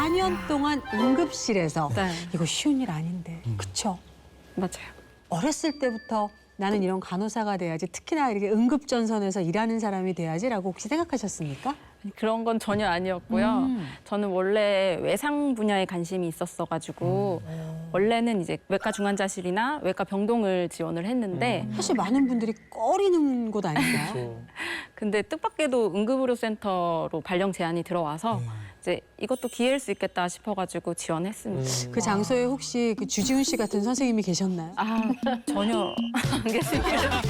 4년 동안 응급실에서 네. 이거 쉬운 일 아닌데, 그쵸? 맞아요. 어렸을 때부터 나는 이런 간호사가 돼야지, 특히나 이렇게 응급전선에서 일하는 사람이 돼야지라고 혹시 생각하셨습니까? 그런 건 전혀 아니었고요. 저는 원래 외상 분야에 관심이 있었어가지고 원래는 이제 외과 중환자실이나 외과 병동을 지원을 했는데 사실 많은 분들이 꺼리는 곳 아닌가요? 근데 뜻밖에도 응급의료센터로 발령 제안이 들어와서 이제 이것도 기회일 수 있겠다 싶어가지고 지원했습니다. 그 장소에 혹시 그 주지훈 씨 같은 선생님이 계셨나요? 아, 전혀 안 계십니다.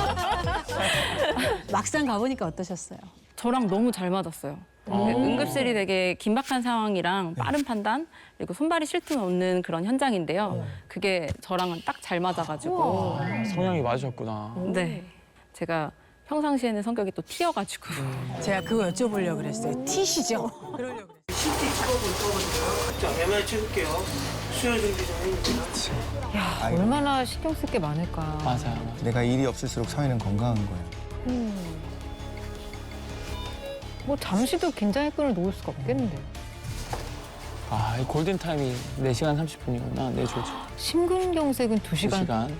막상 가보니까 어떠셨어요? 저랑 너무 잘 맞았어요. 응급실이 되게 긴박한 상황이랑 빠른 판단 그리고 손발이 쉴 틈 없는 그런 현장인데요. 그게 저랑은 딱 잘 맞아가지고 성향이 맞으셨구나. 네, 제가 평상시에는 성격이 또 T여가지고 제가 그거 여쭤보려고 그랬어요. T시죠? 그러려고 그랬어요. CT 찍어볼 거거든요. 자, MR 찍을게요. 수혈 준비 좀 해주세요. 야, 얼마나 신경 쓸 게 많을까. 맞아요. 내가 일이 없을수록 성희는 건강한 거야. 뭐 잠시도 긴장의 끈을 놓을 수가 없겠는데. 아, 이 골든 타임이 4시간 30분이구나. 내 조직. 심근경색은 2시간. 2시간.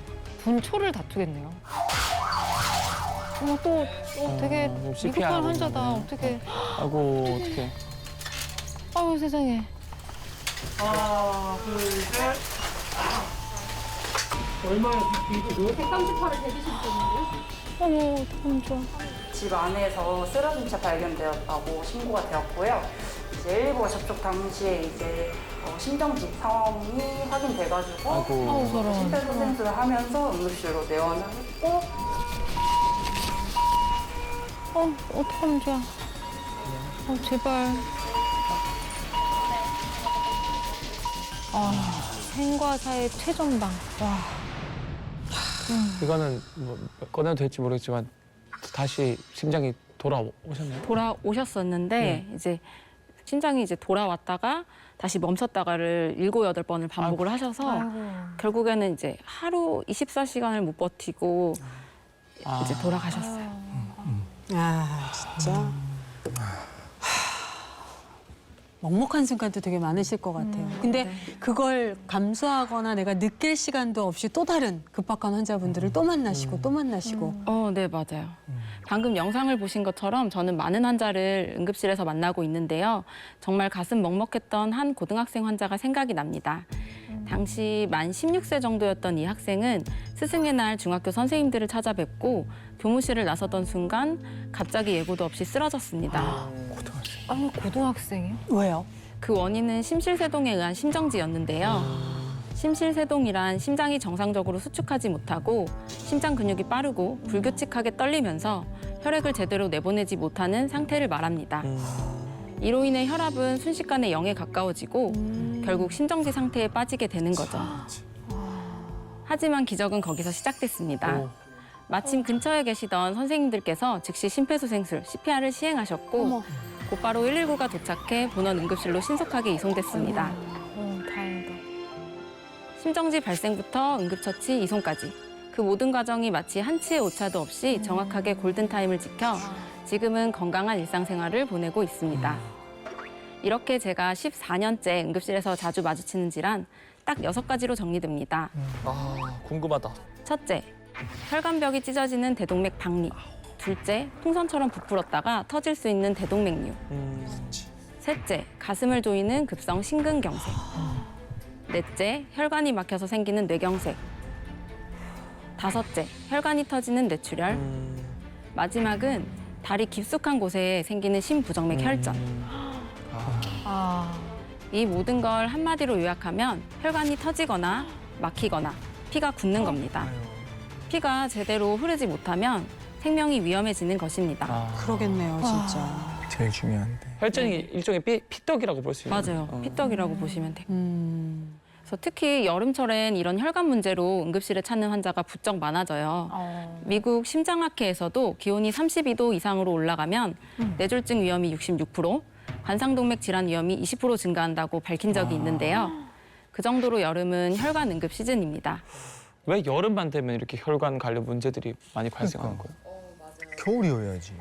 분초를 다투겠네요. 어머, 또 되게 CPR 위급한 하고 환자다. 있네. 어떻게. 아이고, 어떡해. 아유, 세상에. 하나, 둘, 셋. 얼마나 BP도? 어머, 어떡하면 좋아. 집 안에서 쓰러진 채 발견되었다고 신고가 되었고요. 이제 119가 접촉 당시에 이제 심정지 상황이 확인돼가지고 아이고. 아우, 저런. 심폐소생술을 하면서 응급실로 내원을 했고 어떡하면 좋아. 제발. 생과 사의 최전방. 와. 이거는 뭐 꺼내도 될지 모르겠지만 다시 심장이 돌아오셨나요? 돌아오셨었는데 이제 심장이 이제 돌아왔다가 다시 멈췄다가를 7, 8번을 반복을 하셔서 결국에는 이제 하루 24시간을 못 버티고 이제 돌아가셨어요. 아, 진짜. 먹먹한 순간도 되게 많으실 것 같아요. 근데 그걸 감수하거나 내가 느낄 시간도 없이 또 다른 급박한 환자분들을 또 만나시고 또 만나시고. 네, 맞아요. 방금 영상을 보신 것처럼 저는 많은 환자를 응급실에서 만나고 있는데요. 정말 가슴 먹먹했던 한 고등학생 환자가 생각이 납니다. 당시 만 16세 정도였던 이 학생은 스승의 날 중학교 선생님들을 찾아뵙고 교무실을 나서던 순간 갑자기 예고도 없이 쓰러졌습니다. 고등학생이요? 왜요? 그 원인은 심실세동에 의한 심정지였는데요. 심실세동이란 심장이 정상적으로 수축하지 못하고 심장 근육이 빠르고 불규칙하게 떨리면서 혈액을 제대로 내보내지 못하는 상태를 말합니다. 이로 인해 혈압은 순식간에 0에 가까워지고 결국 심정지 상태에 빠지게 되는 거죠. 하지만 기적은 거기서 시작됐습니다. 마침 근처에 계시던 선생님들께서 즉시 심폐소생술, CPR을 시행하셨고 곧바로 119가 도착해 본원 응급실로 신속하게 이송됐습니다. 다행이다. 심정지 발생부터 응급처치, 이송까지 그 모든 과정이 마치 한치의 오차도 없이 정확하게 골든타임을 지켜 지금은 건강한 일상생활을 보내고 있습니다. 이렇게 제가 14년째 응급실에서 자주 마주치는 질환 딱 6가지로 정리됩니다. 아, 궁금하다. 첫째, 혈관벽이 찢어지는 대동맥 박리. 둘째, 풍선처럼 부풀었다가 터질 수 있는 대동맥류. 셋째, 가슴을 조이는 급성 심근경색. 넷째, 혈관이 막혀서 생기는 뇌경색. 다섯째, 혈관이 터지는 뇌출혈. 마지막은 다리 깊숙한 곳에 생기는 심부정맥 혈전. 이 모든 걸 한마디로 요약하면 혈관이 터지거나 막히거나 피가 굳는 겁니다. 피가 제대로 흐르지 못하면 생명이 위험해지는 것입니다. 그러겠네요, 진짜. 제일 중요한데. 혈전이 일종의 피떡이라고 볼 수 있는. 맞아요. 피떡이라고 보시면 돼요. 그래서 특히 여름철엔 이런 혈관 문제로 응급실에 찾는 환자가 부쩍 많아져요. 미국 심장학회에서도 기온이 32도 이상으로 올라가면 뇌졸중 위험이 66%, 관상동맥 질환 위험이 20% 증가한다고 밝힌 적이 있는데요. 그 정도로 여름은 혈관 응급 시즌입니다. 왜 여름만 되면 이렇게 혈관 관련 문제들이 많이 발생하는 거예요? 겨울이어야지.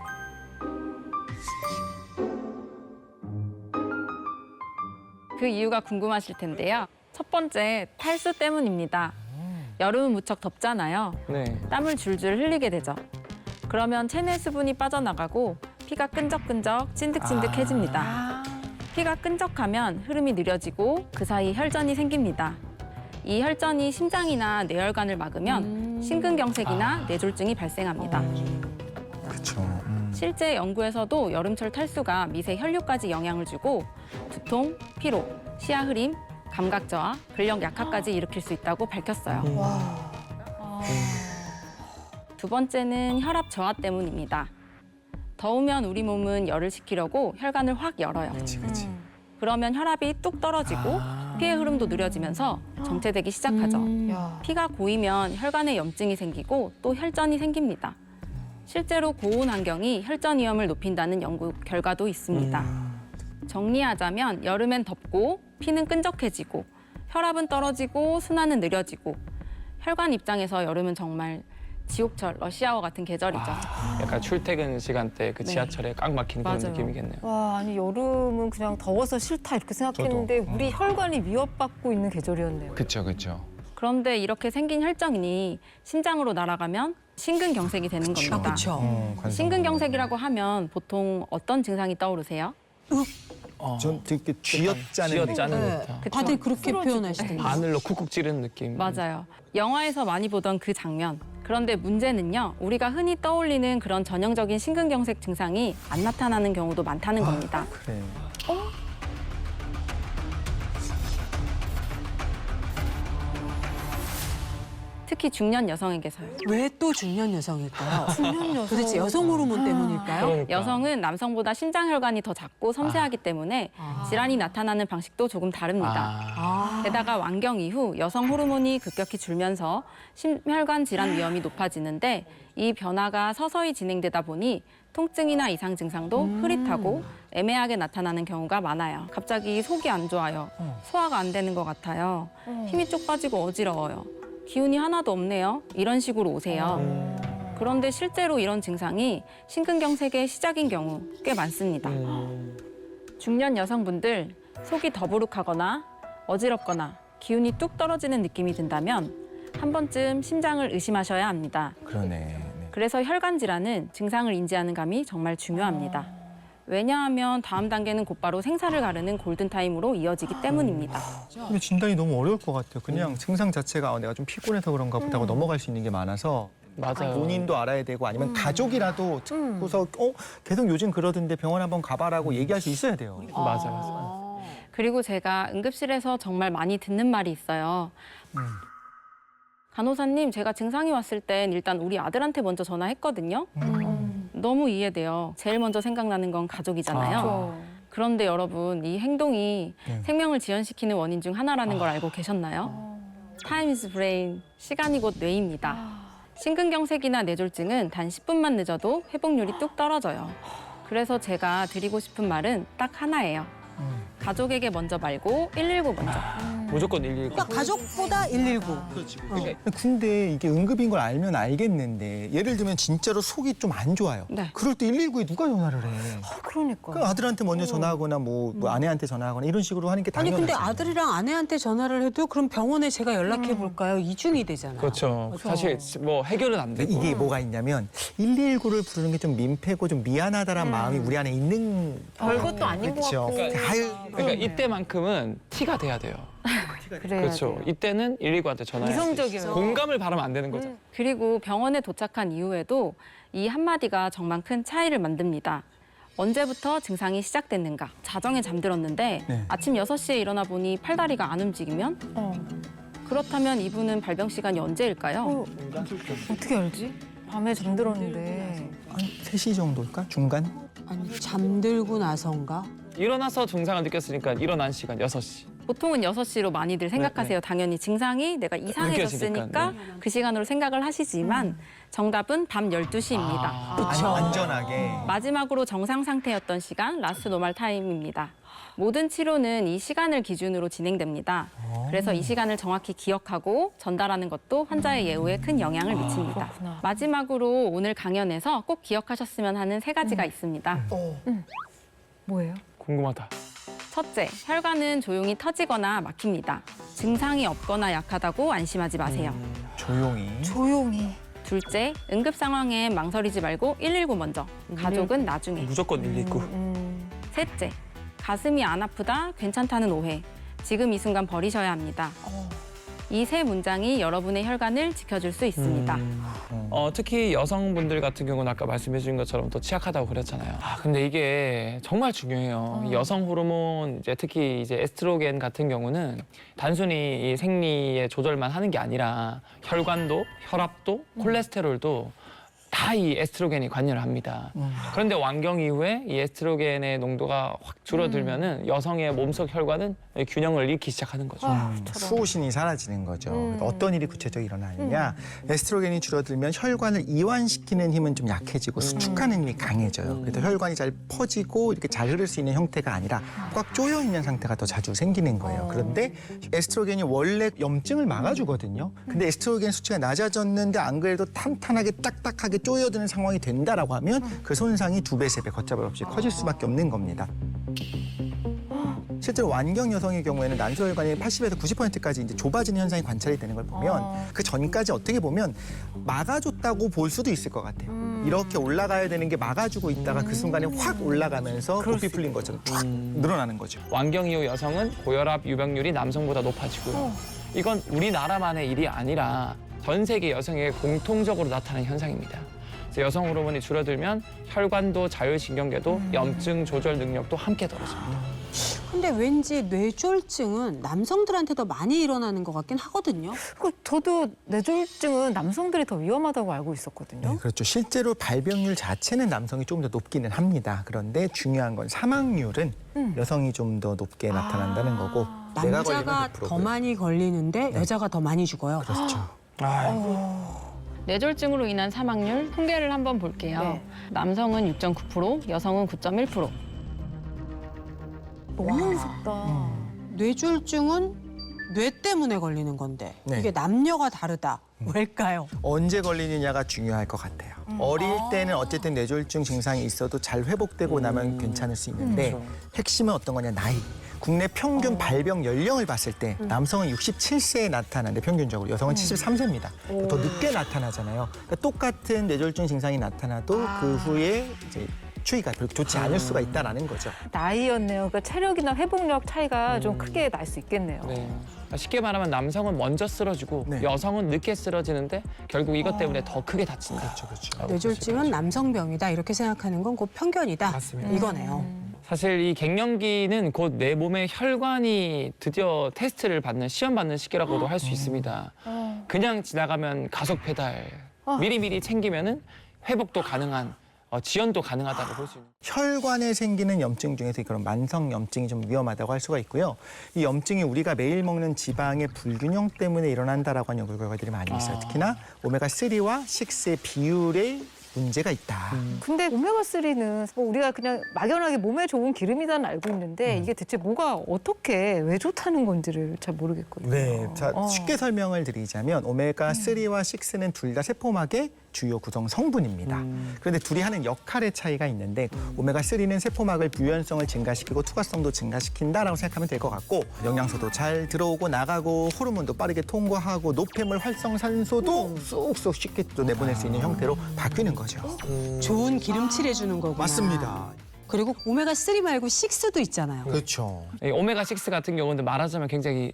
그 이유가 궁금하실 텐데요. 첫 번째, 탈수 때문입니다. 여름은 무척 덥잖아요. 네. 땀을 줄줄 흘리게 되죠. 그러면 체내 수분이 빠져나가고 피가 끈적끈적 찐득찐득해집니다. 피가 끈적하면 흐름이 느려지고 그 사이 혈전이 생깁니다. 이 혈전이 심장이나 뇌혈관을 막으면 심근경색이나 뇌졸중이 발생합니다. 그렇죠. 실제 연구에서도 여름철 탈수가 미세 혈류까지 영향을 주고 두통, 피로, 시야 흐림, 감각 저하, 근력 약화까지 일으킬 수 있다고 밝혔어요. 두 번째는 혈압 저하 때문입니다. 더우면 우리 몸은 열을 식히려고 혈관을 확 열어요. 그렇지. 그러면 혈압이 뚝 떨어지고 피의 흐름도 느려지면서 정체되기 시작하죠. 야. 피가 고이면 혈관에 염증이 생기고 또 혈전이 생깁니다. 실제로 고온 환경이 혈전 위험을 높인다는 연구 결과도 있습니다. 정리하자면 여름엔 덥고 피는 끈적해지고 혈압은 떨어지고 순환은 느려지고 혈관 입장에서 여름은 정말 지옥철, 러시아워 같은 계절이죠. 약간 출퇴근 시간대 그 네. 지하철에 꽉 막힌 그런 맞아요. 느낌이겠네요. 와, 아니 여름은 그냥 더워서 싫다 이렇게 생각했는데 우리 혈관이 위협받고 있는 계절이었네요. 그렇죠, 그렇죠. 그런데 이렇게 생긴 혈전이 심장으로 날아가면 심근경색이 되는 겁니다. 그렇죠. 심근경색이라고 하면 보통 어떤 증상이 떠오르세요? 전 되게 쥐어짜는 쥐어짜는 네. 듯한. 다들 그렇게 표현하시던데. 바늘로 쿡쿡 찌르는 느낌. 맞아요. 영화에서 많이 보던 그 장면. 그런데 문제는요, 우리가 흔히 떠올리는 그런 전형적인 심근경색 증상이 안 나타나는 경우도 많다는 겁니다. 그래. 특히 중년 여성에게서요. 왜 또 중년 여성일까요? 중년 여성. 도대체 여성 호르몬 때문일까요? 그러니까. 여성은 남성보다 심장 혈관이 더 작고 섬세하기 때문에 질환이 나타나는 방식도 조금 다릅니다. 게다가 완경 이후 여성 호르몬이 급격히 줄면서 심혈관 질환 위험이 높아지는데 이 변화가 서서히 진행되다 보니 통증이나 이상 증상도 흐릿하고 애매하게 나타나는 경우가 많아요. 갑자기 속이 안 좋아요. 소화가 안 되는 것 같아요. 힘이 쪽 빠지고 어지러워요. 기운이 하나도 없네요. 이런 식으로 오세요. 그런데 실제로 이런 증상이 심근경색의 시작인 경우 꽤 많습니다. 중년 여성분들 속이 더부룩하거나 어지럽거나 기운이 뚝 떨어지는 느낌이 든다면 한 번쯤 심장을 의심하셔야 합니다. 그러네. 네. 그래서 혈관 질환은 증상을 인지하는 감이 정말 중요합니다. 왜냐하면 다음 단계는 곧바로 생사를 가르는 골든타임으로 이어지기 때문입니다. 근데 진단이 너무 어려울 것 같아요. 그냥 증상 자체가 내가 좀 피곤해서 그런가 보다 하고 넘어갈 수 있는 게 많아서 맞아요. 본인도 알아야 되고 아니면 가족이라도 듣고서 계속 요즘 그러던데 병원 한번 가봐라고 얘기할 수 있어야 돼요. 맞아요. 그리고 제가 응급실에서 정말 많이 듣는 말이 있어요. 간호사님, 제가 증상이 왔을 땐 일단 우리 아들한테 먼저 전화했거든요. 너무 이해돼요. 제일 먼저 생각나는 건 가족이잖아요. 그런데 여러분, 이 행동이 생명을 지연시키는 원인 중 하나라는 걸 알고 계셨나요? Time is brain, 시간이 곧 뇌입니다. 심근경색이나 뇌졸중은 단 10분만 늦어도 회복률이 뚝 떨어져요. 그래서 제가 드리고 싶은 말은 딱 하나예요. 가족에게 먼저 말고 119 먼저. 무조건 119. 그러니까 가족보다 119. 근데 이게 응급인 걸 알면 알겠는데 예를 들면 진짜로 속이 좀 안 좋아요. 네. 그럴 때 119에 누가 전화를 해? 그러니까. 그 아들한테 먼저 전화하거나 뭐 아내한테 전화하거나 이런 식으로 하는 게 아니 당연하죠. 근데 아들이랑 아내한테 전화를 해도 그럼 병원에 제가 연락해 볼까요? 이중이 되잖아요. 그렇죠. 사실 뭐 해결은 안 되고. 이게 뭐가 있냐면 119를 부르는 게 좀 민폐고 좀 미안하다란 마음이 우리 안에 있는 별것도 아닌 것 그렇죠. 같고. 아유, 그러니까 이때만큼은 티가 돼야 돼요. 그래야 그렇죠. 돼요. 이때는 119한테 전화해야 이성적이에요. 공감을 바라면 안 되는 거죠. 그리고 병원에 도착한 이후에도 이 한마디가 정말 큰 차이를 만듭니다. 언제부터 증상이 시작됐는가? 자정에 잠들었는데 네. 아침 6시에 일어나 보니 팔다리가 안 움직이면? 그렇다면 이분은 발병 시간이 언제일까요? 어떻게 알지? 밤에 잠들었는데. 한 3시 정도일까? 중간? 아니 잠들고 나선가? 일어나서 증상을 느꼈으니까 일어난 시간 6시. 보통은 6시로 많이들 생각하세요. 당연히 증상이 내가 이상해졌으니까 느껴지니까, 그 시간으로 생각을 하시지만 정답은 밤 12시입니다. 안전하게. 마지막으로 정상 상태였던 시간, 라스트 노멀 타임입니다. 모든 치료는 이 시간을 기준으로 진행됩니다. 그래서 이 시간을 정확히 기억하고 전달하는 것도 환자의 예후에 큰 영향을 미칩니다. 그렇구나. 마지막으로 오늘 강연에서 꼭 기억하셨으면 하는 3가지가 있습니다. 뭐예요? 궁금하다. 첫째, 혈관은 조용히 터지거나 막힙니다. 증상이 없거나 약하다고 안심하지 마세요. 조용히. 둘째, 응급 상황엔 망설이지 말고 119 먼저. 가족은 나중에. 무조건 119. 셋째, 가슴이 안 아프다, 괜찮다는 오해. 지금 이 순간 버리셔야 합니다. 이 세 문장이 여러분의 혈관을 지켜줄 수 있습니다. 특히 여성분들 같은 경우는 아까 말씀해 주신 것처럼 또 취약하다고 그랬잖아요. 근데 이게 정말 중요해요. 여성 호르몬, 특히 이제 에스트로겐 같은 경우는 단순히 이 생리의 조절만 하는 게 아니라 혈관도, 혈압도, 콜레스테롤도 다 이 에스트로겐이 관여를 합니다. 그런데 완경 이후에 이 에스트로겐의 농도가 확 줄어들면은 여성의 몸속 혈관은 균형을 잃기 시작하는 거죠. 수호신이 사라지는 거죠. 그러니까 어떤 일이 구체적으로 일어나느냐. 에스트로겐이 줄어들면 혈관을 이완시키는 힘은 좀 약해지고 수축하는 힘이 강해져요. 그래서 혈관이 잘 퍼지고 이렇게 잘 흐를 수 있는 형태가 아니라 꽉 조여 있는 상태가 더 자주 생기는 거예요. 그런데 에스트로겐이 원래 염증을 막아주거든요. 근데 에스트로겐 수치가 낮아졌는데 안 그래도 탄탄하게 딱딱하게 쪼여드는 상황이 된다라고 하면 그 손상이 2배, 3배 걷잡을 없이 커질 수밖에 없는 겁니다. 실제로 완경 여성의 경우에는 난소혈관이 80에서 90%까지 이제 좁아지는 현상이 관찰이 되는 걸 보면 그 전까지 어떻게 보면 막아줬다고 볼 수도 있을 것 같아요. 이렇게 올라가야 되는 게 막아주고 있다가 그 순간에 확 올라가면서 고삐 풀린 것처럼 쫙 늘어나는 거죠. 완경 이후 여성은 고혈압 유병률이 남성보다 높아지고요. 이건 우리나라만의 일이 아니라 전 세계 여성에게 공통적으로 나타나는 현상입니다. 그래서 여성 호르몬이 줄어들면 혈관도 자율신경계도 염증 조절 능력도 함께 떨어집니다. 근데 왠지 뇌졸중은 남성들한테 더 많이 일어나는 것 같긴 하거든요. 저도 뇌졸중은 남성들이 더 위험하다고 알고 있었거든요. 네, 그렇죠. 실제로 발병률 자체는 남성이 조금 더 높기는 합니다. 그런데 중요한 건 사망률은 여성이 좀 더 높게 나타난다는 거고 내가 남자가 걸리면 더 많이 걸리는데 여자가 더 많이 죽어요. 그렇죠. 뇌졸중으로 인한 사망률 통계를 한번 볼게요. 네. 남성은 6.9%, 여성은 9.1%. 너무 무섭다. 뇌졸중은 뇌 때문에 걸리는 건데 네. 이게 남녀가 다르다. 왜일까요? 언제 걸리느냐가 중요할 것 같아요. 어릴 때는 어쨌든 뇌졸중 증상이 있어도 잘 회복되고 나면 괜찮을 수 있는데 핵심은 어떤 거냐, 나이. 국내 평균 발병 연령을 봤을 때 남성은 67세에 나타나는데 평균적으로 여성은 73세입니다. 더 늦게 나타나잖아요. 그러니까 똑같은 뇌졸중 증상이 나타나도 그 후에 이제 추이가 별로 좋지 않을 수가 있다라는 거죠. 나이였네요. 그러니까 체력이나 회복력 차이가 좀 크게 날 수 있겠네요. 네. 쉽게 말하면 남성은 먼저 쓰러지고 네. 여성은 늦게 쓰러지는데 결국 이것 때문에 더 크게 다친다. 그렇죠. 뇌졸중은 남성병이다. 이렇게 생각하는 건 곧 편견이다. 맞습니다. 이거네요. 사실 이 갱년기는 곧 내 몸의 혈관이 드디어 테스트를 받는, 시험 받는 시기라고도 할 수 있습니다. 그냥 지나가면 가속 페달 미리미리 챙기면은 회복도 가능한, 지연도 가능하다고 볼 수 있는. 혈관에 생기는 염증 중에서 그런 만성 염증이 좀 위험하다고 할 수가 있고요. 이 염증이 우리가 매일 먹는 지방의 불균형 때문에 일어난다라고 하는 연구 결과들이 많이 있어요. 특히나 오메가3와 6의 비율에 문제가 있다. 근데 오메가3는 뭐 우리가 그냥 막연하게 몸에 좋은 기름이다는 알고 있는데 이게 대체 뭐가 어떻게 왜 좋다는 건지를 잘 모르겠거든요. 네, 자 쉽게 설명을 드리자면 오메가3와 6는 둘 다 세포막의 주요 구성 성분입니다. 그런데 둘이 하는 역할의 차이가 있는데 오메가3는 세포막을 유연성을 증가시키고 투과성도 증가시킨다라고 생각하면 될 것 같고 영양소도 잘 들어오고 나가고 호르몬도 빠르게 통과하고 노폐물 활성산소도 쏙쏙 쉽게 또 내보낼 수 있는 형태로 바뀌는 거죠. 좋은 기름칠 해주는 거구나. 맞습니다. 그리고 오메가3 말고 6도 있잖아요. 그렇죠. 이 오메가6 같은 경우는 말하자면 굉장히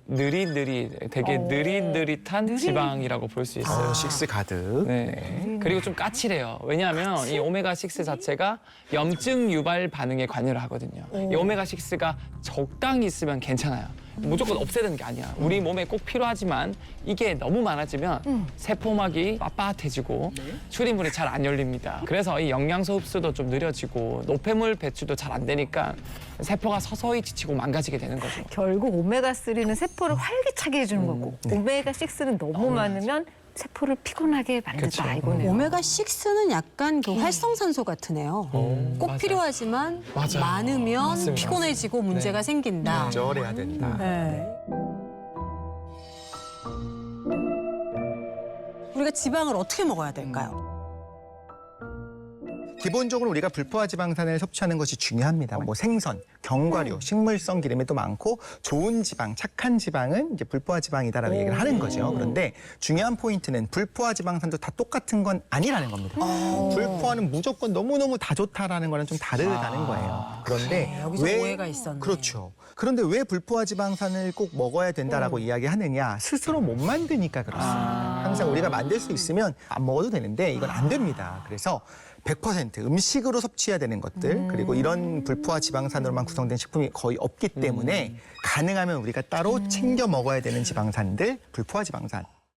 되게 느릿느릿한 지방이라고 볼 수 있어요. 6 가득. 네. 그리고 좀 까칠해요. 왜냐하면 이 오메가6 자체가 염증 유발 반응에 관여를 하거든요. 이 오메가6가 적당히 있으면 괜찮아요. 무조건 없애야 되는 게 아니야. 우리 몸에 꼭 필요하지만 이게 너무 많아지면 세포막이 빳빳해지고 출입물이 잘 안 열립니다. 그래서 이 영양소 흡수도 좀 느려지고 노폐물 배출도 잘 안 되니까 세포가 서서히 지치고 망가지게 되는 거죠. 결국 오메가3는 세포를 활기차게 해주는 거고 오메가6는 너무 많으면 세포를 피곤하게 만든다 그쵸. 이거네요. 오메가6는 약간 그 활성산소 같으네요. 꼭 맞아요. 필요하지만 맞아요. 많으면 맞습니다. 피곤해지고 문제가 생긴다. 절해야 된다. 네. 우리가 지방을 어떻게 먹어야 될까요? 기본적으로 우리가 불포화 지방산을 섭취하는 것이 중요합니다. 뭐 생선, 견과류, 식물성 기름에도 많고 좋은 지방, 착한 지방은 이제 불포화 지방이다라고 얘기를 하는 거죠. 그런데 중요한 포인트는 불포화 지방산도 다 똑같은 건 아니라는 겁니다. 불포화는 무조건 너무너무 다 좋다라는 거는 좀 다르다는 거예요. 그런데 여기서 왜 오해가 있었네. 그렇죠. 그런데 왜 불포화 지방산을 꼭 먹어야 된다라고 이야기하느냐? 스스로 못 만드니까 그렇습니다. 항상 우리가 만들 수 있으면 안 먹어도 되는데 이건 안 됩니다. 그래서 100% 음식으로 섭취해야 되는 것들 그리고 이런 불포화 지방산으로만 구성된 식품이 거의 없기 때문에 가능하면 우리가 따로 챙겨 먹어야 되는 지방산들 불포화 지방산